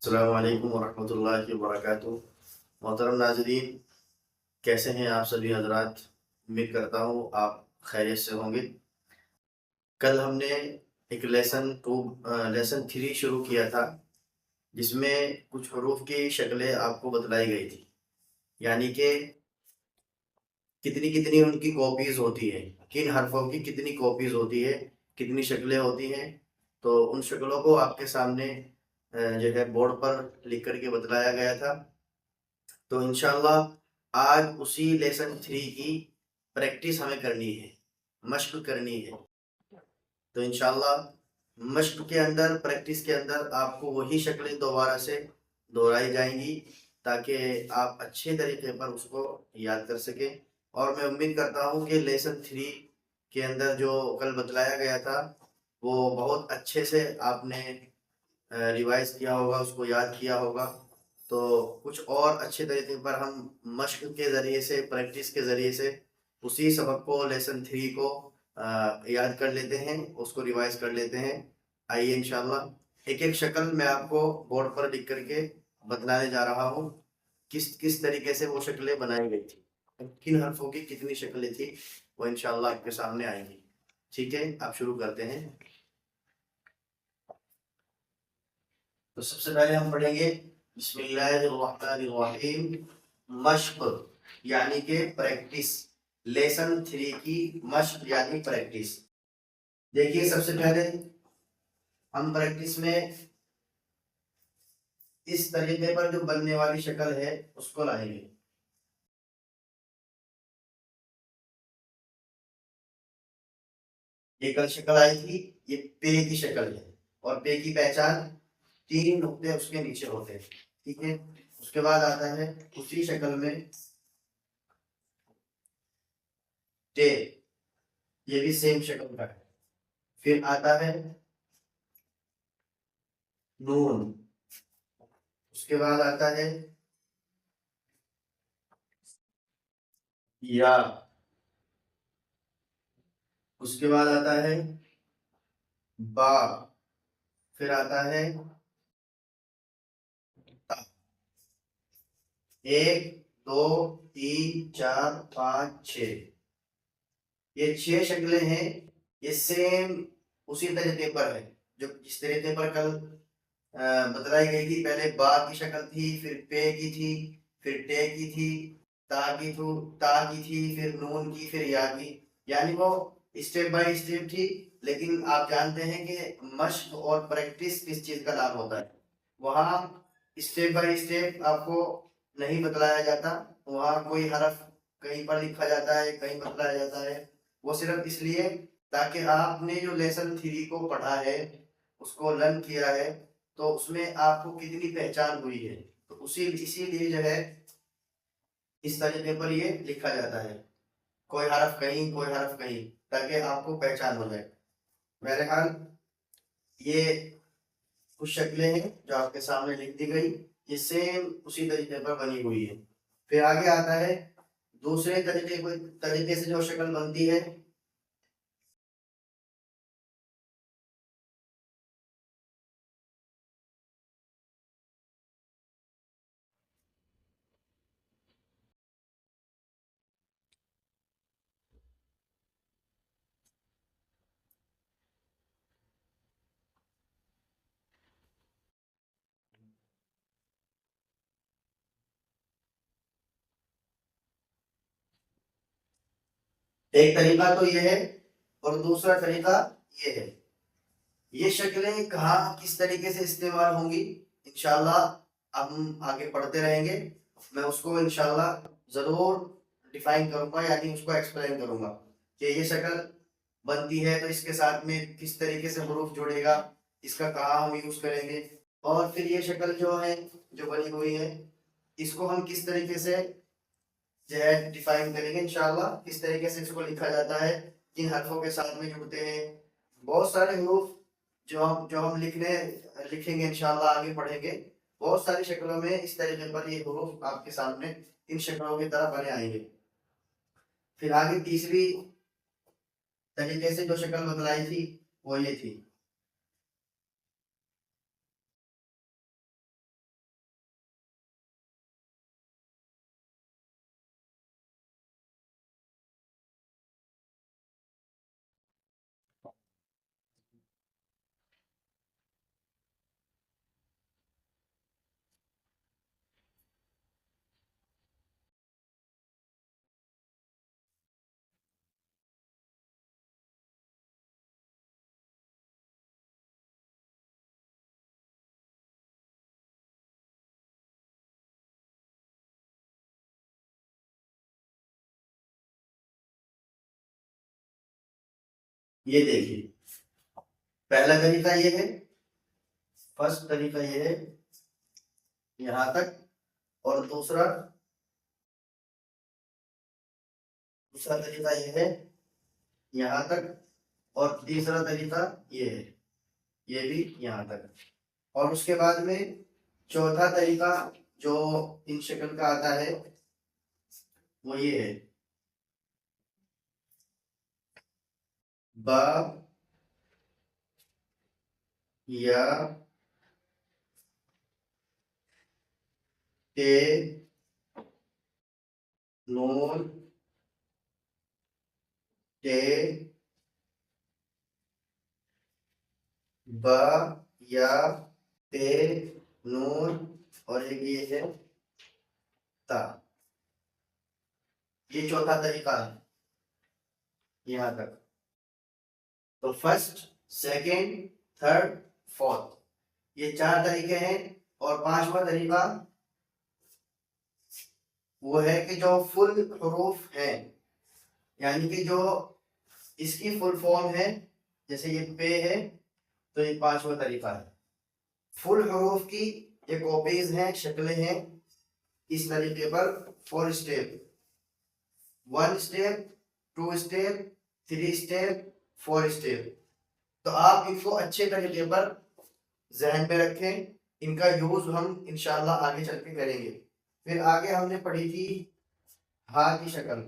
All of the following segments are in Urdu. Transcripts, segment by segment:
السلام علیکم ورحمۃ اللہ وبرکاتہ۔ محترم ناظرین، کیسے ہیں آپ سبھی حضرات؟ امید کرتا ہوں آپ خیریت سے ہوں گے۔ کل ہم نے ایک لیسن 3 شروع کیا تھا، جس میں کچھ حروف کی شکلیں آپ کو بتلائی گئی تھی، یعنی کہ کتنی کتنی ان کی کاپیز ہوتی ہیں، کن حرفوں کی کتنی کاپیز ہوتی ہے، کتنی شکلیں ہوتی ہیں۔ تو ان شکلوں کو آپ کے سامنے جو ہے بورڈ پر لکھ کر کے بتلایا گیا تھا۔ تو انشاءاللہ آج اسی لیسن 3 کی پریکٹس ہمیں کرنی ہے، مشق کرنی ہے۔ تو انشاءاللہ مشق کے اندر، پریکٹس کے اندر آپ کو وہی شکلیں دوبارہ سے دہرائی جائیں گی، تاکہ آپ اچھے طریقے پر اس کو یاد کر سکیں۔ اور میں امید کرتا ہوں کہ لیسن 3 کے اندر جو کل بتلایا گیا تھا وہ بہت اچھے سے آپ نے ریوائز کیا ہوگا، اس کو یاد کیا ہوگا۔ تو کچھ اور اچھے طریقے پر ہم مشق کے ذریعے سے، پریکٹس کے ذریعے سے اسی سبق کو، لیسن 3 کو یاد کر لیتے ہیں، اس کو ریوائز کر لیتے ہیں۔ آئیے انشاءاللہ ایک ایک شکل میں آپ کو بورڈ پر لکھ کر کے بتلانے جا رہا ہوں، کس طریقے سے وہ شکلیں بنائی گئی تھی، کن حرفوں کی کتنی شکلیں تھی، وہ انشاءاللہ آپ کے سامنے آئیں گی۔ ٹھیک ہے، آپ شروع کرتے ہیں۔ تو سب سے پہلے ہم پڑھیں گے بسم اللہ الرحمن الرحیم، مشق یعنی کہ پریکٹس، لیسن 3 کی مشق یعنی پریکٹس۔ دیکھیے سب سے پہلے ہم پریکٹس میں اس طریقے پر جو بننے والی شکل ہے اس کو لائیں گے۔ یہ کل شکل آئی تھی، یہ پے کی شکل ہے، اور پے کی پہچان 3 نقطے اس کے نیچے ہوتے ہیں۔ ٹھیک ہے، اس کے بعد آتا ہے اسی شکل میں ٹے، یہ بھی سیم شکل کا ہے۔ پھر آتا ہے نون، اس کے بعد آتا ہے یا، اس کے بعد آتا ہے با، پھر آتا ہے تا۔ 1 2 3 4 5 6، یہ 6 شکلیں ہیں۔ یہ سیم اسی طریقے پر ہے جو جس طریقے پر کل بتلائی گئی تھی۔ پہلے با کی شکل تھی، پھر پے کی تھی، پھر ٹے کی تھی، تا کی تھی، پھر نون کی، پھر یا کی، یعنی وہ اسٹیپ بائی اسٹیپ تھی۔ لیکن آپ جانتے ہیں کہ مشق اور پریکٹس کس چیز کا نام ہوتا ہے، وہاں اسٹیپ بائی اسٹیپ آپ کو نہیں بتلایا جاتا، وہاں کوئی حرف کہیں پر لکھا جاتا ہے، کہیں بتلایا جاتا ہے، وہ صرف اس لیے تاکہ آپ نے جو لیسن 3 کو پڑھا ہے، اس کو لرن کیا ہے، تو اس میں آپ کو کتنی پہچان ہوئی ہے۔ تو اسی لیے جو ہے اس طریقے پر یہ لکھا جاتا ہے، کوئی حرف کہیں، کوئی حرف کہیں، تاکہ آپ کو پہچان ہو جائے۔ بہرحال یہ کچھ شکلیں ہیں جو آپ کے سامنے لکھ دی گئی، یہ سیم اسی طریقے پر بنی ہوئی ہے۔ پھر آگے آتا ہے دوسرے طریقے سے جو شکل بنتی ہے، ایک طریقہ تو یہ ہے، اور دوسرا طریقہ یہ ہے۔ یہ شکلیں کہاں کس طریقے سے استعمال ہوں گی، انشاءاللہ اب ہم آگے پڑھتے رہیں گے، میں اس کو انشاءاللہ ضرور ڈیفائن کروں گا، یعنی اس کو ایکسپلین کروں گا کہ یہ شکل بنتی ہے تو اس کے ساتھ میں کس طریقے سے حروف جڑے گا، اس کا کہاں ہم یوز کریں گے، اور پھر یہ شکل جو ہے جو بنی ہوئی ہے، اس کو ہم کس طریقے سے جو ہے ڈیفائن کریں گے انشاءاللہ، کس طریقے سے اس کو لکھا جاتا ہے، کن حرفوں کے ساتھ میں جڑتے ہیں۔ بہت سارے حروف جو ہم لکھیں گے انشاءاللہ، آگے پڑھیں گے، بہت ساری شکلوں میں اس طریقے پر یہ حروف آپ کے سامنے ان شکلوں کی طرح بنے آئیں گے۔ پھر آگے تیسری طریقے سے جو شکل بتلائی تھی وہ یہ تھی، یہ دیکھیے پہلا طریقہ یہ ہے، فرسٹ طریقہ یہ ہے یہاں تک، اور دوسرا طریقہ یہ ہے یہاں تک، اور تیسرا طریقہ یہ ہے، یہ بھی یہاں تک. اور اس کے بعد میں چوتھا طریقہ جو ان شکل کا آتا ہے وہ یہ ہے، با یا تے نون تے با یا تے نون اور ایک یہ ہے تا. یہ چوتھا طریقہ ہے یہاں تک. تو فرسٹ، سیکنڈ، تھرڈ، فورتھ، یہ 4 طریقے ہیں. اور 5واں طریقہ وہ ہے کہ جو فل حروف ہیں، یعنی کہ جو اس کی فل فارم ہے، جیسے یہ پے ہے تو یہ 5واں طریقہ ہے. فل حروف کی یہ کاپیز ہیں، شکلیں ہیں اس طریقے پر. 4 step, 1 step, 2 step, 3 step, 4 step. تو آپ ان کو اچھے طریقے پر ذہن میں رکھیں. ان کا یوز ہم انشاءاللہ آگے چل کے کریں گے. پھر آگے ہم نے پڑھی تھی ہا کی شکل،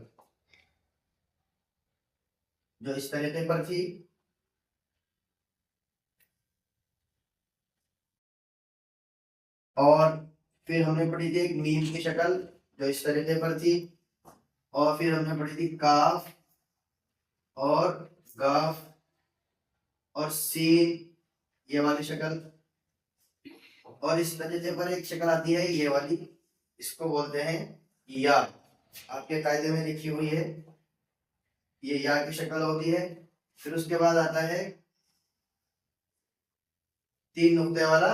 جو اس طریقے پر تھی. اور پھر ہم نے پڑھی تھی ایک میم کی شکل جو اس طریقے پر تھی. اور پھر ہم نے پڑھی تھی کاف اور گاف اور سین، یہ والی شکل. اور اس طریقے پر ایک شکل آتی ہے یہ والی، اس کو بولتے ہیں یا. آپ کے قاعدے میں لکھی ہوئی ہے، یہ یا کی شکل ہوتی ہے. پھر اس کے بعد آتا ہے 3 نقطے والا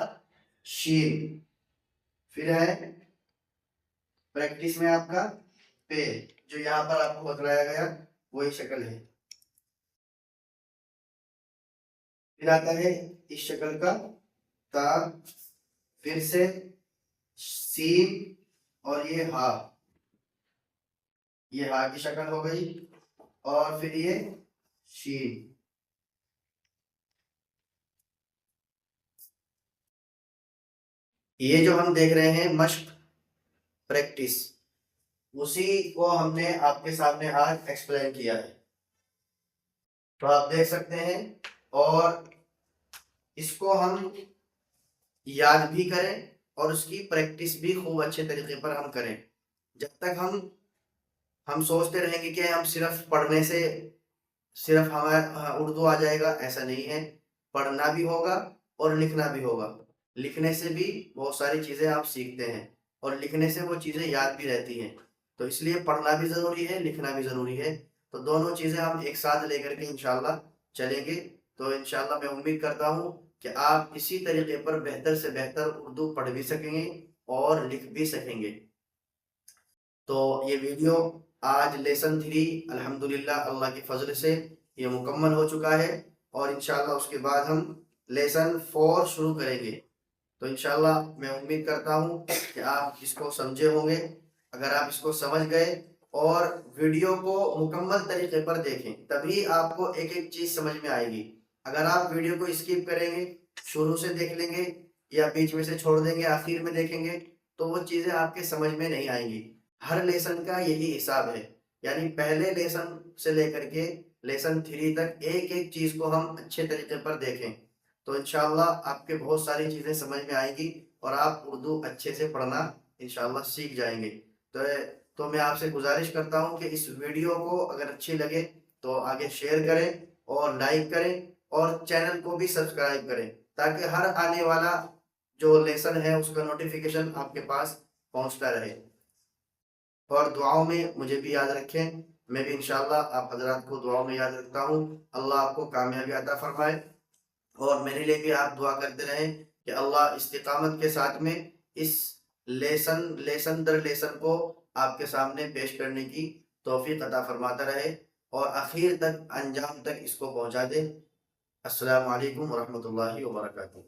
شین. پھر ہے پریکٹس میں آپ کا پے، جو یہاں پر آپ کو بتلایا گیا وہی شکل ہے. پھر آتا ہے اس شکل کا تا، پھر سے سین اور یہ ہا، یہ ہا کی شکل ہو گئی. اور پھر یہ شین. یہ جو ہم دیکھ رہے ہیں مشق، پریکٹس، اسی کو ہم نے آپ کے سامنے آج ایکسپلین کیا ہے. تو آپ دیکھ سکتے ہیں. اور اس کو ہم یاد بھی کریں اور اس کی پریکٹس بھی خوب اچھے طریقے پر ہم کریں. جب تک ہم سوچتے رہیں گے کہ ہم صرف پڑھنے سے صرف ہمارا اردو آ جائے گا، ایسا نہیں ہے. پڑھنا بھی ہوگا اور لکھنا بھی ہوگا. لکھنے سے بھی بہت ساری چیزیں آپ سیکھتے ہیں اور لکھنے سے وہ چیزیں یاد بھی رہتی ہیں. تو اس لیے پڑھنا بھی ضروری ہے، لکھنا بھی ضروری ہے. تو دونوں چیزیں ہم ایک ساتھ لے کر کے انشاءاللہ چلیں گے. تو انشاءاللہ میں امید کرتا ہوں کہ آپ اسی طریقے پر بہتر سے بہتر اردو پڑھ بھی سکیں گے اور لکھ بھی سکیں گے. تو یہ ویڈیو آج لیسن 3 الحمدللہ اللہ کے فضل سے یہ مکمل ہو چکا ہے. اور انشاءاللہ اس کے بعد ہم لیسن 4 شروع کریں گے. تو انشاءاللہ میں امید کرتا ہوں کہ آپ اس کو سمجھے ہوں گے. اگر آپ اس کو سمجھ گئے اور ویڈیو کو مکمل طریقے پر دیکھیں تبھی آپ کو ایک ایک چیز سمجھ میں آئے گی. اگر آپ ویڈیو کو اسکپ کریں گے، شروع سے دیکھ لیں گے یا بیچ میں سے چھوڑ دیں گے، آخر میں دیکھیں گے، تو وہ چیزیں آپ کے سمجھ میں نہیں آئیں گی. ہر لیسن کا یہی حساب ہے، یعنی پہلے لیسن سے لے کر کے لیسن 3 تک ایک ایک چیز کو ہم اچھے طریقے پر دیکھیں تو انشاءاللہ آپ کے بہت ساری چیزیں سمجھ میں آئیں گی اور آپ اردو اچھے سے پڑھنا انشاءاللہ سیکھ جائیں گے. تو میں آپ سے گزارش کرتا ہوں کہ اس ویڈیو کو اگر اچھی لگے تو آگے شیئر کریں اور لائک کریں اور چینل کو بھی سبسکرائب کریں تاکہ ہر آنے والا جو لیسن ہے اس کا نوٹیفیکیشن آپ کے پاس پہنچتا رہے. اور دعاؤں میں مجھے بھی یاد رکھیں. میں بھی انشاءاللہ آپ حضرات کو دعاؤں میں یاد رکھتا ہوں. اللہ آپ کو کامیابی عطا فرمائے. اور میرے لیے بھی آپ دعا کرتے رہیں کہ اللہ استقامت کے ساتھ میں اس لیسن در لیسن کو آپ کے سامنے پیش کرنے کی توفیق عطا فرماتا رہے. اور اخیر تک انجام تک اس کو پہنچا دے۔ السلام علیکم ورحمۃ اللہ وبرکاتہ۔